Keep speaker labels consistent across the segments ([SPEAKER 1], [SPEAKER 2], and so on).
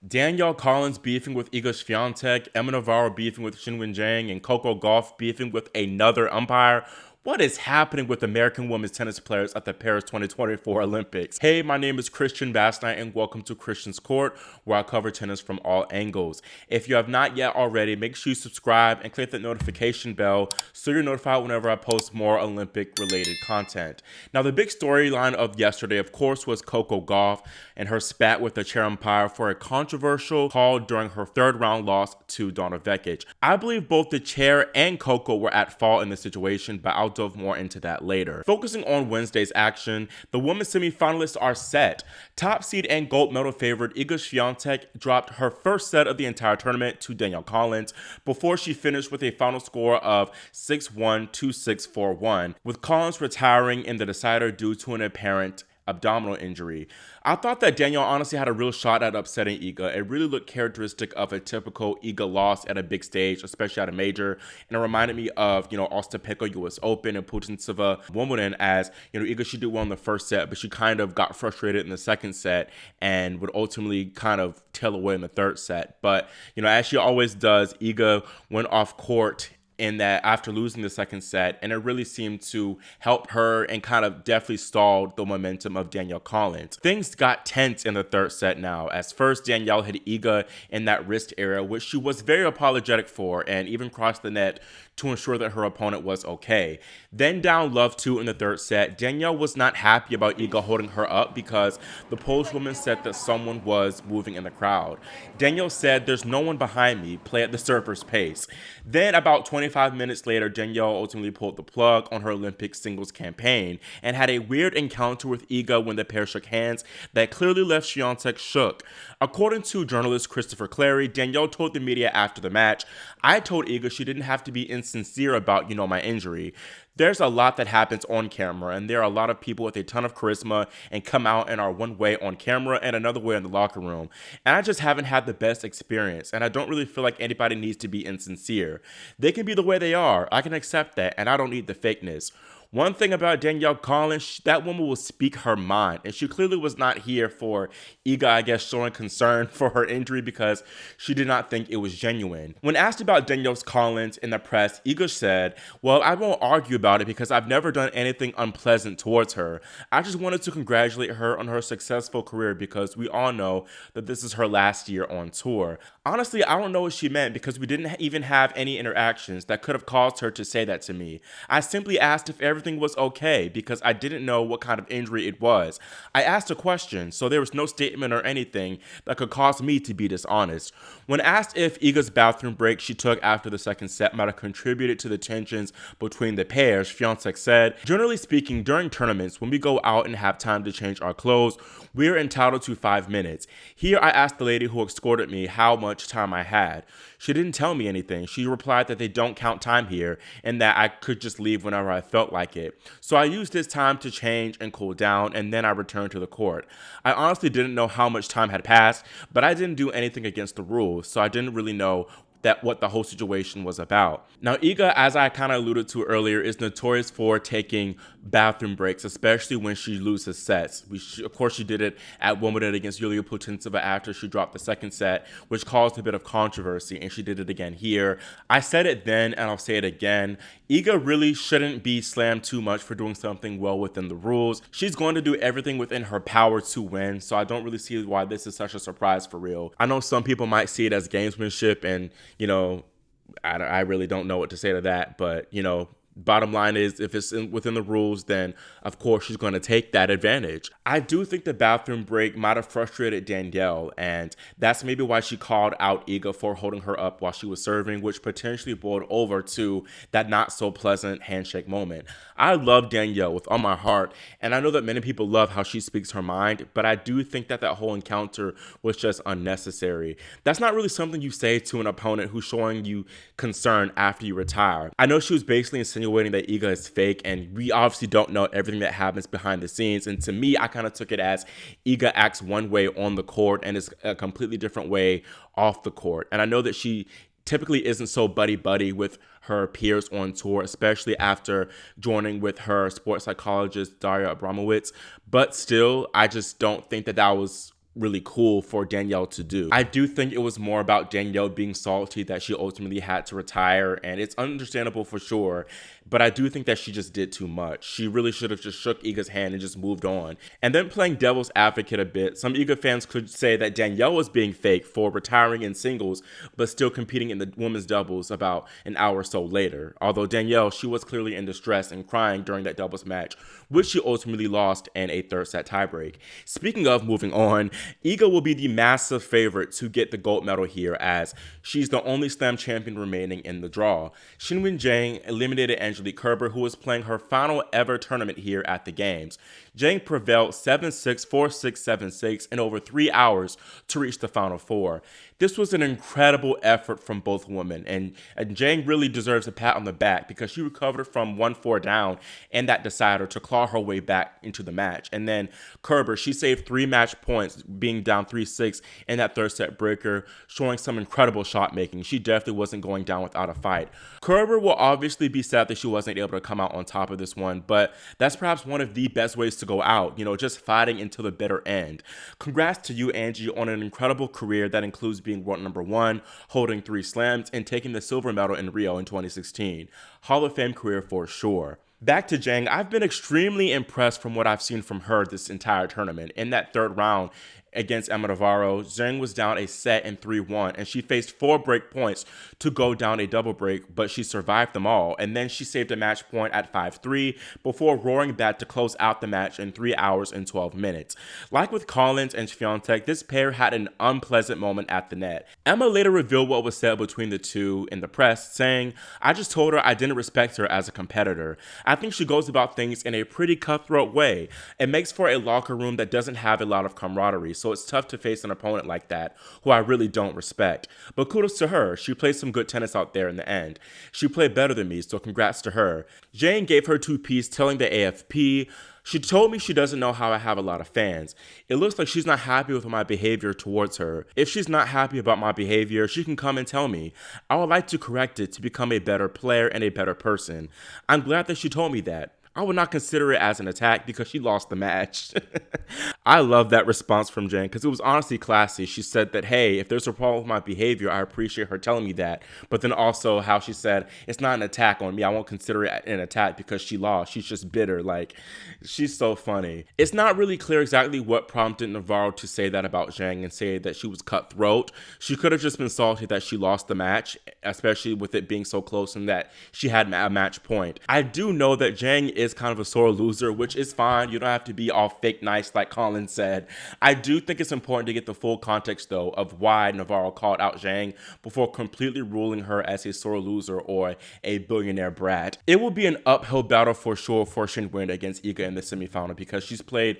[SPEAKER 1] Danielle Collins beefing with Iga Swiatek, Emma Navarro beefing with Qinwen Zheng, and Coco Gauff beefing with another umpire. What is happening with American women's tennis players at the Paris 2024 Olympics? Hey, my name is Christian Bastnight and welcome to Christian's Court, where I cover tennis from all angles. If you have not yet already, make sure you subscribe and click that notification bell so you're notified whenever I post more Olympic-related content. Now, the big storyline of yesterday, of course, was Coco Gauff and her spat with the chair umpire for a controversial call during her third round loss to Donna Vekic. I believe both the chair and Coco were at fault in the situation, but I'll delve more into that later. Focusing on Wednesday's action, the women's semifinalists are set. Top seed and gold medal favorite Iga Swiatek dropped her first set of the entire tournament to Danielle Collins before she finished with a final score of 6-1, 2-6, 4-1, with Collins retiring in the decider due to an apparent abdominal injury. I thought that Danielle honestly had a real shot at upsetting Iga. It really looked characteristic of a typical Iga loss at a big stage, especially at a major. And it reminded me of, Ostapeko US Open and Putintseva Wimbledon, as, Iga, she did well in the first set, but she kind of got frustrated in the second set and would ultimately kind of tail away in the third set. But, as she always does, Iga went off court in that after losing the second set, and it really seemed to help her and kind of definitely stalled the momentum of Danielle Collins. Things got tense in the third set now, as first Danielle hit Iga in that wrist area, which she was very apologetic for and even crossed the net to ensure that her opponent was okay. Then down love 2 in the third set, Danielle was not happy about Iga holding her up because the Polish woman said that someone was moving in the crowd. Danielle said, "There's no one behind me, play at the server's pace." Then about 25 minutes later, Danielle ultimately pulled the plug on her Olympic singles campaign and had a weird encounter with Iga when the pair shook hands that clearly left Swiatek shook. According to journalist Christopher Clary, Danielle told the media after the match, "I told Iga she didn't have to be insincere about, my injury. There's a lot that happens on camera, and there are a lot of people with a ton of charisma and come out and are one way on camera and another way in the locker room. And I just haven't had the best experience, and I don't really feel like anybody needs to be insincere. They can be the way they are. I can accept that, and I don't need the fakeness." One thing about Danielle Collins, that woman will speak her mind, and she clearly was not here for Iga, I guess, showing concern for her injury because she did not think it was genuine. When asked about Danielle Collins in the press, Iga said, "Well, I won't argue about it because I've never done anything unpleasant towards her. I just wanted to congratulate her on her successful career because we all know that this is her last year on tour." Honestly, I don't know what she meant because we didn't even have any interactions that could have caused her to say that to me. I simply asked if everything was okay because I didn't know what kind of injury it was. I asked a question, so there was no statement or anything that could cause me to be dishonest. When asked if Iga's bathroom break she took after the second set might have contributed to the tensions between the pairs, Swiatek said, "Generally speaking, during tournaments, when we go out and have time to change our clothes, we're entitled to 5 minutes. Here I asked the lady who escorted me how much time I had. She didn't tell me anything. She replied that they don't count time here and that I could just leave whenever I felt like it. So I used this time to change and cool down, and then I returned to the court. I honestly didn't know how much time had passed, but I didn't do anything against the rules, so I didn't really know what the whole situation was about." Now, Iga, as I kind of alluded to earlier, is notorious for taking bathroom breaks, especially when she loses sets. Of course, she did it at Wimbledon against Yulia Putintseva after she dropped the second set, which caused a bit of controversy, and she did it again here. I said it then, and I'll say it again. Iga really shouldn't be slammed too much for doing something well within the rules. She's going to do everything within her power to win, so I don't really see why this is such a surprise for real. I know some people might see it as gamesmanship, and I really don't know what to say to that, but, bottom line is, if it's within the rules, then of course she's going to take that advantage. I do think the bathroom break might have frustrated Danielle, and that's maybe why she called out Iga for holding her up while she was serving, which potentially boiled over to that not so pleasant handshake moment. I love Danielle with all my heart, and I know that many people love how she speaks her mind, but I do think that whole encounter was just unnecessary. That's not really something you say to an opponent who's showing you concern after you retire. I know she was basically insinuating that Iga is fake, and we obviously don't know everything that happens behind the scenes. And to me, I kind of took it as Iga acts one way on the court and is a completely different way off the court. And I know that she typically isn't so buddy-buddy with her peers on tour, especially after joining with her sports psychologist, Daria Abramowitz. But still, I just don't think that was really cool for Danielle to do. I do think it was more about Danielle being salty that she ultimately had to retire, and it's understandable for sure, but I do think that she just did too much. She really should have just shook Iga's hand and just moved on. And then playing devil's advocate a bit, some Iga fans could say that Danielle was being fake for retiring in singles, but still competing in the women's doubles about an hour or so later. Although Danielle, she was clearly in distress and crying during that doubles match, which she ultimately lost in a third set tiebreak. Speaking of moving on, Iga will be the massive favorite to get the gold medal here, as she's the only slam champion remaining in the draw. Qinwen Zheng eliminated Angelique Kerber, who was playing her final ever tournament here at the Games. Zheng prevailed 7-6, 4-6, 7-6 in over 3 hours to reach the final four. This was an incredible effort from both women, and Zheng really deserves a pat on the back because she recovered from 1-4 down and that decider to claw her way back into the match. And then Kerber, she saved 3 match points, being down 3-6 in that third set breaker, showing some incredible shot making. She definitely wasn't going down without a fight. Kerber will obviously be sad that she wasn't able to come out on top of this one, but that's perhaps one of the best ways to go out, just fighting until the bitter end. Congrats to you, Angie, on an incredible career that includes being world number 1, holding 3 slams, and taking the silver medal in Rio in 2016. Hall of Fame career for sure. Back to Zheng, I've been extremely impressed from what I've seen from her this entire tournament. In that third round against Emma Navarro, Zheng was down a set in 3-1, and she faced 4 break points to go down a double break, but she survived them all, and then she saved a match point at 5-3 before roaring that to close out the match in 3 hours and 12 minutes. Like with Collins and Swiatek, this pair had an unpleasant moment at the net. Emma later revealed what was said between the two in the press, saying, "I just told her I didn't respect her as a competitor. I think she goes about things in a pretty cutthroat way. It makes for a locker room that doesn't have a lot of camaraderie, so it's tough to face an opponent like that, who I really don't respect. But kudos to her, she played some good tennis out there in the end. She played better than me, so congrats to her." Zheng gave her 2-piece telling the AFP, "She told me she doesn't know how I have a lot of fans. It looks like she's not happy with my behavior towards her. If she's not happy about my behavior, she can come and tell me. I would like to correct it to become a better player and a better person. I'm glad that she told me that. I would not consider it as an attack because she lost the match." I love that response from Zheng because it was honestly classy. She said that, hey, if there's a problem with my behavior, I appreciate her telling me that. But then also how she said, it's not an attack on me. I won't consider it an attack because she lost. She's just bitter. Like, she's so funny. It's not really clear exactly what prompted Navarro to say that about Zheng and say that she was cutthroat. She could have just been salty that she lost the match, especially with it being so close and that she had a match point. I do know that Zheng is kind of a sore loser, which is fine. You don't have to be all fake nice like Collins said. I do think it's important to get the full context though of why Navarro called out Zheng before completely ruling her as a sore loser or a billionaire brat. It will be an uphill battle for sure for Qinwen against Iga in the semifinal because she's played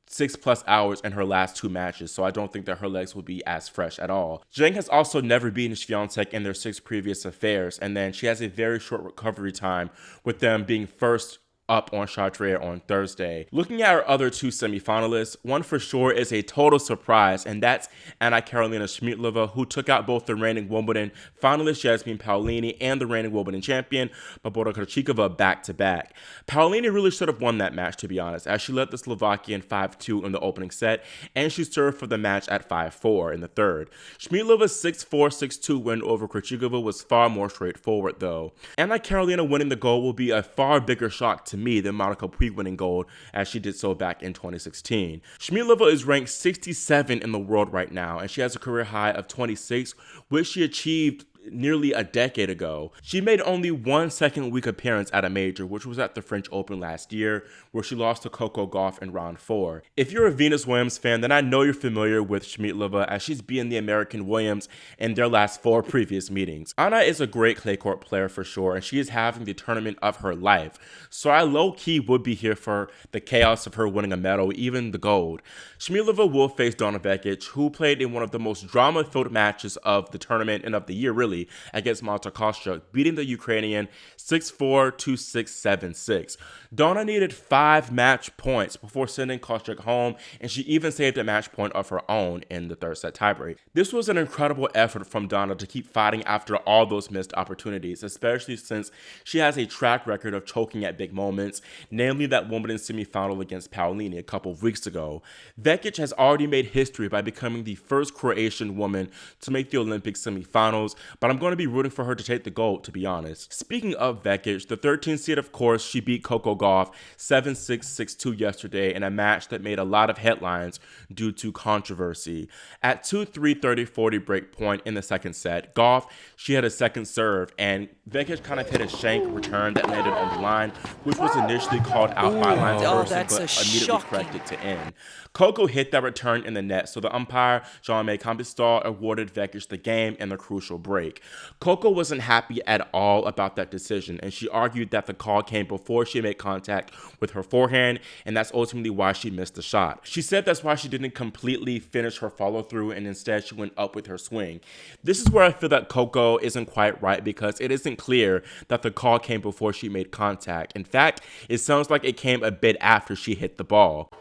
[SPEAKER 1] 6+ hours in her last 2 matches, so I don't think that her legs will be as fresh at all. Zheng has also never beaten Swiatek in their 6 previous affairs, and then she has a very short recovery time with them being first up on Chartres on Thursday. Looking at our other 2 semifinalists, one for sure is a total surprise, and that's Anna Karolina Schmiedlova, who took out both the reigning Wimbledon finalist Jasmine Paolini and the reigning Wimbledon champion Barbora Krejcikova back-to-back. Paolini really should have won that match, to be honest, as she led the Slovakian 5-2 in the opening set, and she served for the match at 5-4 in the third. Schmiedlova's 6-4, 6-2 win over Krejcikova was far more straightforward, though. Anna Karolina winning the gold will be a far bigger shock to me than Monica Puig winning gold, as she did so back in 2016. Schmiedlova is ranked 67 in the world right now, and she has a career high of 26, which she achieved nearly a decade ago. She made only 1 second week appearance at a major, which was at the French Open last year, where she lost to Coco Gauff in round 4. If you're a Venus Williams fan, then I know you're familiar with Schmiedlova, as she's beaten the American Williams in their last 4 previous meetings. Anna is a great clay court player for sure, and she is having the tournament of her life. So I low-key would be here for the chaos of her winning a medal, even the gold. Schmiedlova will face Donna Vekic, who played in one of the most drama-filled matches of the tournament and of the year, really, clearly against Marta Kostyuk, beating the Ukrainian 6-4, 2-6, 7-6. Donna needed 5 match points before sending Kostyuk home, and she even saved a match point of her own in the third set tiebreak. This was an incredible effort from Donna to keep fighting after all those missed opportunities, especially since she has a track record of choking at big moments, namely that Wimbledon semifinal against Paolini a couple of weeks ago. Vekic has already made history by becoming the first Croatian woman to make the Olympic semifinals, but I'm going to be rooting for her to take the gold, to be honest. Speaking of Vekic, the 13th seed, of course, she beat Coco Gauff 7-6, 6-2 yesterday in a match that made a lot of headlines due to controversy. At 2-3, 30-40 break point in the second set, Gauff, she had a second serve, and Vekic kind of hit a shank return that landed on the line, which was initially called out by line person, but immediately corrected to end. Coco hit that return in the net, so the umpire, Jean-Marie Campistal, awarded Vekic the game in the crucial break. Coco wasn't happy at all about that decision, and she argued that the call came before she made contact with her forehand, and that's ultimately why she missed the shot. She said that's why she didn't completely finish her follow-through, and instead she went up with her swing. This is where I feel that Coco isn't quite right, because it isn't clear that the call came before she made contact. In fact, it sounds like it came a bit after she hit the ball.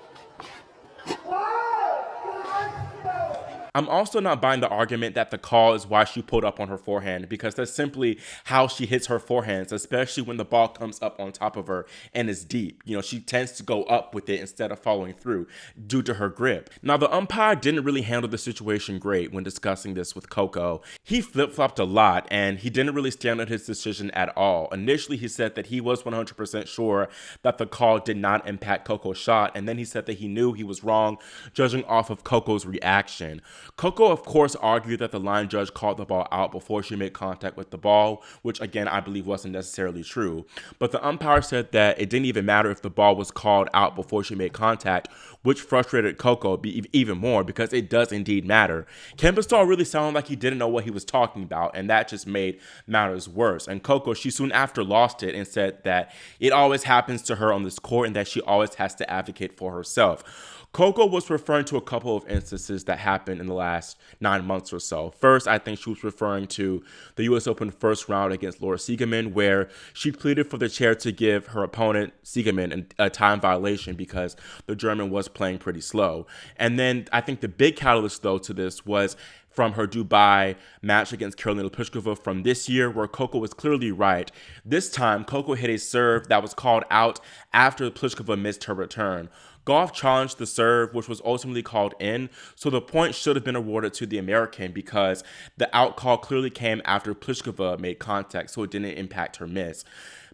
[SPEAKER 1] I'm also not buying the argument that the call is why she pulled up on her forehand, because that's simply how she hits her forehands, especially when the ball comes up on top of her and is deep. You know, she tends to go up with it instead of following through due to her grip. Now, the umpire didn't really handle the situation great when discussing this with Coco. He flip-flopped a lot, and he didn't really stand on his decision at all. Initially, he said that he was 100% sure that the call did not impact Coco's shot, and then he said that he knew he was wrong, judging off of Coco's reaction. Coco, of course, argued that the line judge called the ball out before she made contact with the ball, which again, I believe wasn't necessarily true. But the umpire said that it didn't even matter if the ball was called out before she made contact, which frustrated Coco even more because it does indeed matter. Campistal really sounded like he didn't know what he was talking about, and that just made matters worse. And Coco, she soon after lost it and said that it always happens to her on this court and that she always has to advocate for herself. Coco was referring to a couple of instances that happened in the last 9 months or so. First, I think she was referring to the U.S. Open first round against Laura Siegemund, where she pleaded for the chair to give her opponent, Siegemund, a time violation because the German was playing pretty slow. And then I think the big catalyst, though, to this was from her Dubai match against Karolina Pliskova from this year, where Coco was clearly right. This time, Coco hit a serve that was called out after Pliskova missed her return. Gauff challenged the serve, which was ultimately called in, so the point should have been awarded to the American because the out call clearly came after Pliskova made contact, so it didn't impact her miss.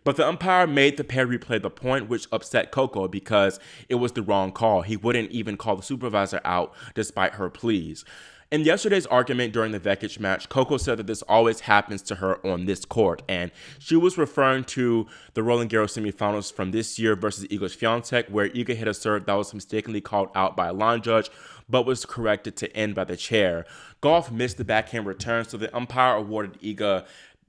[SPEAKER 1] But the umpire made the pair replay the point, which upset Coco because it was the wrong call. He wouldn't even call the supervisor out despite her pleas. In yesterday's argument during the Vekic match, Coco said that this always happens to her on this court, and she was referring to the Roland Garros semifinals from this year versus Iga Swiatek, where Iga hit a serve that was mistakenly called out by a line judge, but was corrected to end by the chair. Gauff missed the backhand return, so the umpire awarded Iga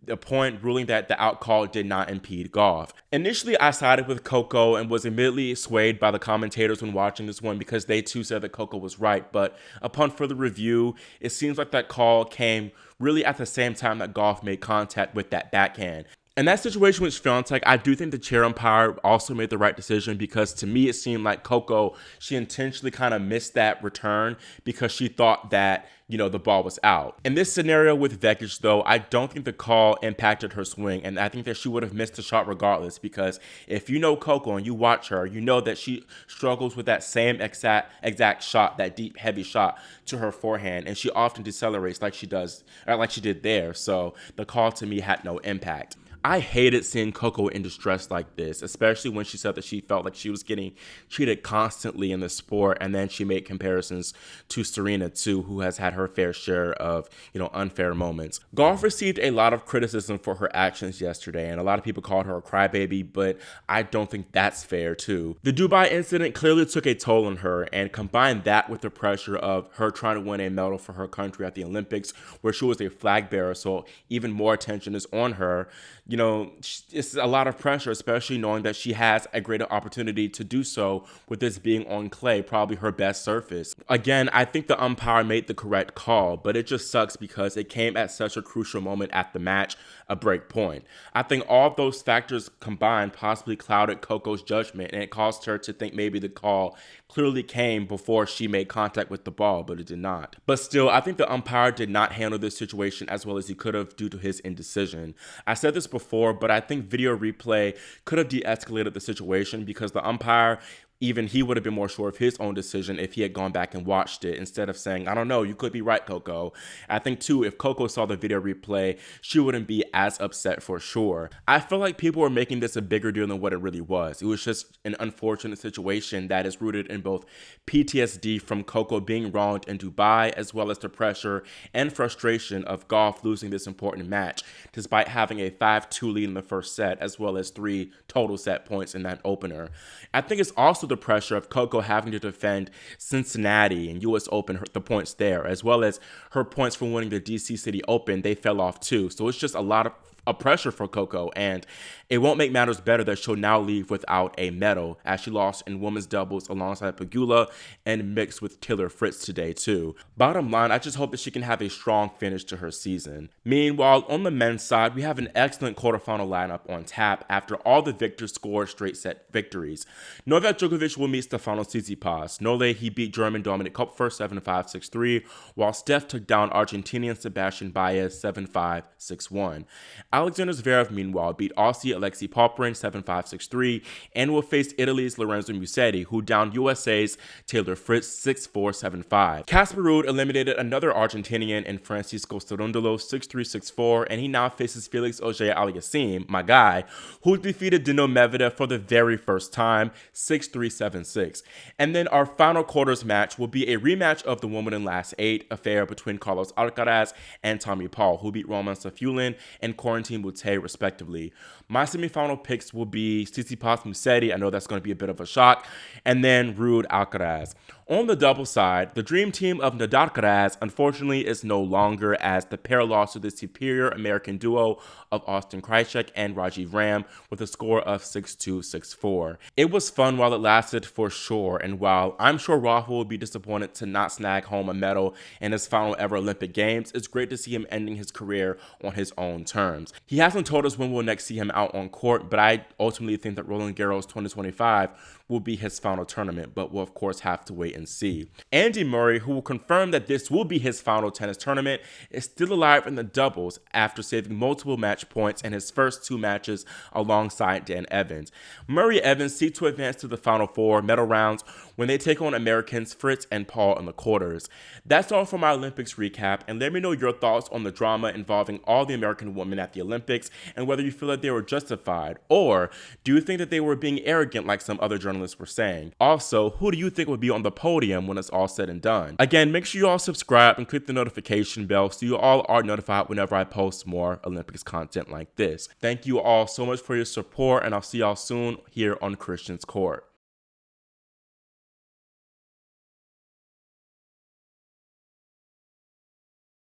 [SPEAKER 1] a point, ruling that the out call did not impede Gauff. Initially, I sided with Coco and was immediately swayed by the commentators when watching this one because they too said that Coco was right, but upon further review, it seems like that call came really at the same time that Gauff made contact with that backhand. In that situation with Swiatek, I do think the chair umpire also made the right decision because to me it seemed like Coco, she intentionally kind of missed that return because she thought that, the ball was out. In this scenario with Vekic, though, I don't think the call impacted her swing, and I think that she would have missed the shot regardless because if you know Coco and you watch her, you know that she struggles with that same exact shot, that deep, heavy shot to her forehand, and she often decelerates like she did there, so the call to me had no impact. I hated seeing Coco in distress like this, especially when she said that she felt like she was getting cheated constantly in the sport, and then she made comparisons to Serena too, who has had her fair share of, unfair moments. Gauff received a lot of criticism for her actions yesterday, and a lot of people called her a crybaby, but I don't think that's fair too. The Dubai incident clearly took a toll on her, and combine that with the pressure of her trying to win a medal for her country at the Olympics, where she was a flag bearer, so even more attention is on her. It's a lot of pressure, especially knowing that she has a greater opportunity to do so with this being on clay, probably her best surface. Again, I think the umpire made the correct call, but it just sucks because it came at such a crucial moment at the match, a break point. I think all of those factors combined possibly clouded Coco's judgment, and it caused her to think maybe the call clearly came before she made contact with the ball, but it did not. But still, I think the umpire did not handle this situation as well as he could have due to his indecision. I said this before, but I think video replay could have de-escalated the situation because the umpire, even he would have been more sure of his own decision if he had gone back and watched it instead of saying, I don't know, you could be right, Coco. I think too, if Coco saw the video replay, she wouldn't be as upset for sure. I feel like people were making this a bigger deal than what it really was. It was just an unfortunate situation that is rooted in both PTSD from Coco being wronged in Dubai, as well as the pressure and frustration of Gauff losing this important match, despite having a 5-2 lead in the first set, as well as 3 total set points in that opener. I think it's also the pressure of Coco having to defend Cincinnati and US Open, the points there, as well as her points from winning the DC City Open, they fell off too. So it's just a lot of pressure for Coco, and it won't make matters better that she'll now leave without a medal, as she lost in women's doubles alongside Pegula and mixed with Taylor Fritz today too. Bottom line, I just hope that she can have a strong finish to her season. Meanwhile, on the men's side, we have an excellent quarterfinal lineup on tap after all the victors scored straight set victories. Novak Djokovic will meet Stefanos Tsitsipas. Nole, he beat German Dominic Kopfer 7-5, 6-3, while Steph took down Argentinian Sebastian Baez 7-5, 6-1. Alexander Zverev, meanwhile, beat Aussie Alexei Popyrin 7-5, 6-3, and will face Italy's Lorenzo Musetti, who downed USA's Taylor Fritz 6-4, 7-5. Casper Ruud eliminated another Argentinian in Francisco Cerundolo 6-3, 6-4, and he now faces Felix Auger-Aliassime, my guy, who defeated Dino Medvedev for the very first time 6-3, 7-6. And then our final quarters match will be a rematch of the Wimbledon Last 8 affair between Carlos Alcaraz and Tommy Paul, who beat Roman Safulin and Corentin Moutet, respectively. My semifinal picks will be Tsitsipas Musetti. I know that's going to be a bit of a shock. And then Ruud Alcaraz. On the double side, the dream team of Nadal Alcaraz, unfortunately, is no longer, as the pair lost to the superior American duo of Austin Krajicek and Rajiv Ram with a score of 6-2, 6-4. It was fun while it lasted for sure, and while I'm sure Rafa will be disappointed to not snag home a medal in his final ever Olympic Games, it's great to see him ending his career on his own terms. He hasn't told us when we'll next see him out on court, but I ultimately think that Roland Garros 2025 will be his final tournament, but we'll of course have to wait and see. Andy Murray, who will confirm that this will be his final tennis tournament, is still alive in the doubles after saving multiple match points in his first 2 matches alongside Dan Evans. Murray Evans seek to advance to the Final Four medal rounds when they take on Americans Fritz and Paul in the quarters. That's all for my Olympics recap, and let me know your thoughts on the drama involving all the American women at the Olympics and whether you feel that they were justified, or do you think that they were being arrogant like some other journalists were saying? Also, who do you think would be on the podium when it's all said and done? Again, make sure you all subscribe and click the notification bell so you all are notified whenever I post more Olympics content like this. Thank you all so much for your support, and I'll see y'all soon here on Christian's Court.